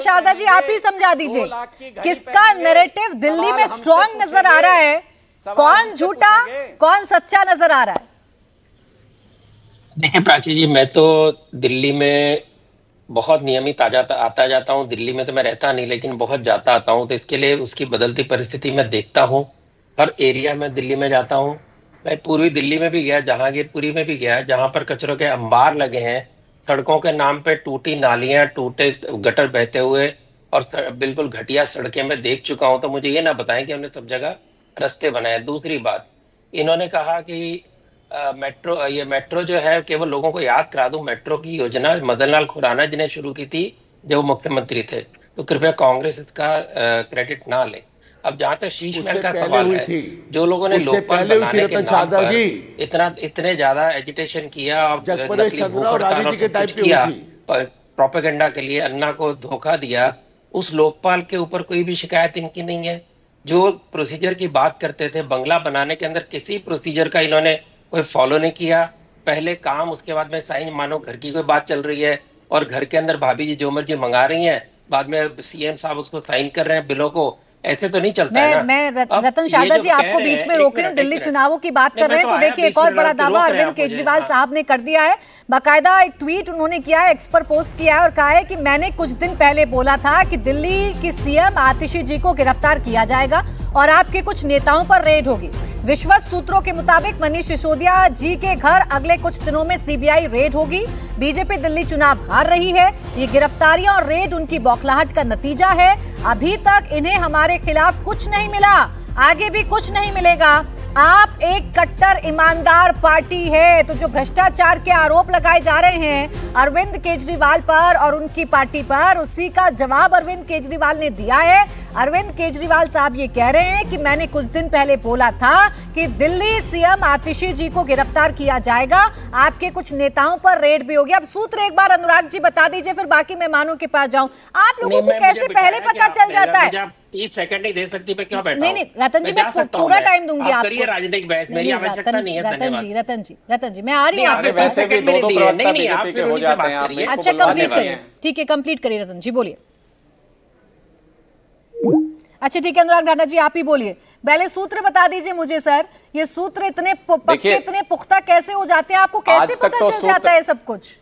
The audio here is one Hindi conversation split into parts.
शारदा जी आप ही समझा दीजिए, किसका नैरेटिव दिल्ली में स्ट्रांग नजर आ रहा है, कौन झूठा कौन सच्चा नजर आ रहा है? देखिए प्राची जी, मैं तो दिल्ली में बहुत नियमित आता जाता हूँ। दिल्ली में तो मैं रहता नहीं, लेकिन बहुत जाता आता हूँ, तो इसके लिए उसकी बदलती परिस्थिति मैं देखता हूँ। हर एरिया में दिल्ली में जाता हूँ। मैं पूर्वी दिल्ली में भी गया, जहांगीरपुरी में भी गया, जहां पर कचरों के अंबार लगे हैं, सड़कों के नाम पे टूटी नालियां, टूटे गटर बहते हुए और बिल्कुल घटिया सड़कें मैं देख चुका हूं। तो मुझे ये ना बताएं कि हमने सब जगह रास्ते बनाए। दूसरी बात, इन्होंने कहा कि ये मेट्रो जो है, केवल लोगों को याद करा दूं, मेट्रो की योजना मदन लाल खुराना जी ने शुरू की थी जब वो मुख्यमंत्री थे। तो कृपया कांग्रेस इसका क्रेडिट ना ले। अब जहां तक शीश महल का सवाल है, जो लोगों ने लोकपाल बनाने के नाम पर इतने ज्यादा एजिटेशन किया और प्रोपेगेंडा के लिए अन्ना को धोखा दिया, उस लोकपाल के ऊपर कोई भी शिकायत इनकी नहीं है। जो प्रोसीजर की बात करते थे बंगला बनाने के अंदर, किसी प्रोसीजर का इन्होंने कोई फॉलो नहीं किया। पहले काम, उसके बाद में साइन, मानो घर की कोई बात चल रही है और घर के अंदर भाभी जी जो मर्जी मंगा रही हैं, बाद में सीएम साहब उसको साइन कर रहे हैं बिलों को। ऐसे तो नहीं चलता है ना। मैं रतन शारदा जी आपको बीच में रोक रही हूँ, दिल्ली चुनावों की बात कर रहे हैं तो देखिए एक और बड़ा दावा अरविंद केजरीवाल साहब ने कर दिया है। बाकायदा एक ट्वीट उन्होंने किया है, एक्स पर पोस्ट किया है और कहा है कि मैंने कुछ दिन पहले बोला था कि दिल्ली की सीएम आतिशी जी को गिरफ्तार किया जाएगा और आपके कुछ नेताओं पर रेड होगी। विश्वस्त सूत्रों के मुताबिक मनीष सिसोदिया जी के घर अगले कुछ दिनों में सीबीआई रेड होगी। बीजेपी दिल्ली चुनाव हार रही है, ये गिरफ्तारियां और रेड उनकी बौखलाहट का नतीजा है। अभी तक इन्हें हमारे खिलाफ कुछ नहीं मिला, आगे भी कुछ नहीं मिलेगा। आप एक कट्टर ईमानदार पार्टी है, तो जो भ्रष्टाचार के आरोप लगाए जा रहे हैं अरविंद केजरीवाल पर और उनकी पार्टी पर, उसी का जवाब अरविंद केजरीवाल ने दिया है। अरविंद केजरीवाल साहब ये कह रहे हैं कि मैंने कुछ दिन पहले बोला था कि दिल्ली सीएम आतिशी जी को गिरफ्तार किया जाएगा, आपके कुछ नेताओं पर रेड भी होगी। अब सूत्र एक बार अनुराग जी बता दीजिए, फिर बाकी मेहमानों के पास जाऊं। आप लोगों को कैसे पहले पता चल जाता है? 30 सेकंड नहीं दे सकती, मैं क्यों बैठा? नहीं रतन जी, मैं पूरा टाइम दूंगी आपको। राजनीतिक बहस, मेरी आवश्यकता नहीं है। रतन जी मैं आ रही हूँ आपके पास। वैसे भी दो प्रवक्ता बीजेपी के हो जाते हैं, आप अच्छा कंप्लीट करिए, ठीक है कंप्लीट करिए रतन जी, बोलिए। अच्छा ठीक है अनुराग ठाकुर जी आप ही बोलिए, पहले सूत्र बता दीजिए मुझे सर, ये सूत्र इतने पक्के इतने पुख्ता कैसे हो जाते हैं, आपको कैसे पता चल जाता है सब कुछ?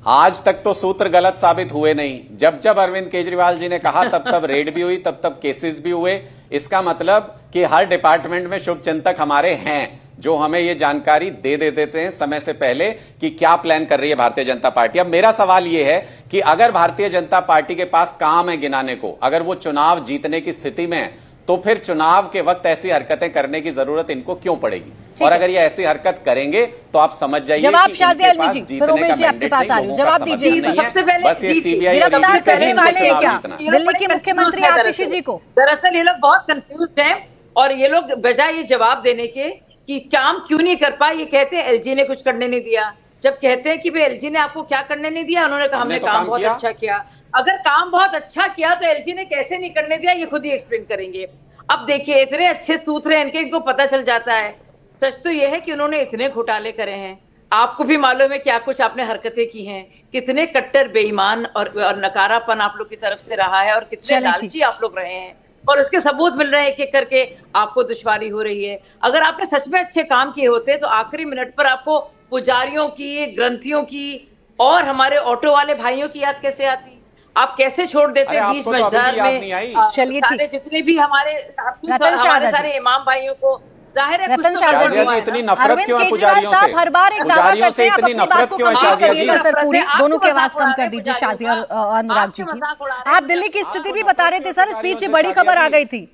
आज तक तो सूत्र गलत साबित हुए नहीं। जब जब अरविंद केजरीवाल जी ने कहा तब तब रेड भी हुई, तब तब केसेस भी हुए। इसका मतलब कि हर डिपार्टमेंट में शुभचिंतक हमारे हैं जो हमें ये जानकारी दे देते हैं समय से पहले कि क्या प्लान कर रही है भारतीय जनता पार्टी। अब मेरा सवाल ये है कि अगर भारतीय जनता पार्टी के पास काम है गिनाने को, अगर वो चुनाव जीतने की स्थिति में है, तो फिर चुनाव के वक्त ऐसी हरकतें करने की जरूरत इनको क्यों पड़ेगी? और अगर ये ऐसी हरकत करेंगे तो आप समझ जाइए जवाब शाज़िया अलवी जी, फिर उमेश जी आपके पास आ रही हूँ, जवाब दीजिए। सबसे पहले बस ये सीबीआई गिरफ्तार करने वाले हैं क्या दिल्ली के मुख्यमंत्री आतिशी जी को? दरअसल ये लोग बहुत कंफ्यूज हैं और ये लोग बजाय ये जवाब देने के कि काम क्यों नहीं कर पाए, ये कहते हैं एलजी ने कुछ करने नहीं दिया। जब कहते हैं कि भाई एलजी ने आपको क्या करने नहीं दिया, उन्होंने कहा हमने काम बहुत अच्छा किया। अगर काम बहुत अच्छा किया तो एलजी ने कैसे नहीं करने दिया, ये खुद ही एक्सप्लेन करेंगे। अब देखिए इतने अच्छे सूत्र हैं इनके, इनको पता चल जाता है। सच तो यह है कि उन्होंने इतने घोटाले करे हैं, आपको भी मालूम है क्या कुछ आपने हरकतें की हैं, कितने कट्टर बेईमान और नकारापन आप लोग की तरफ से रहा है और कितने लालची आप लोग रहे हैं, और उसके सबूत मिल रहे हैं एक एक करके। आपको दुश्वारी हो रही है। अगर आपने सच में अच्छे काम किए होते तो आखिरी मिनट पर आपको पुजारियों की, ग्रंथियों की और हमारे ऑटो वाले भाइयों की याद कैसे आती? आप कैसे छोड़ देते बीच मझधार में? चलिए सारे जितने भी हमारे सारे इमाम भाइयों को, जाहिर है रतन शारदा जी इतनी नफरत क्यों है पुजारियों से? हर बार एक दावा करते हैं, इतनी नफरत क्यों है शाज़िया जी? सर पूरी दोनों की आवाज कम कर दीजिए, शाज़िया और अनुराग जी की। आप दिल्ली की स्थिति भी बता रहे थे सर, इस बीच बड़ी खबर आ गई थी।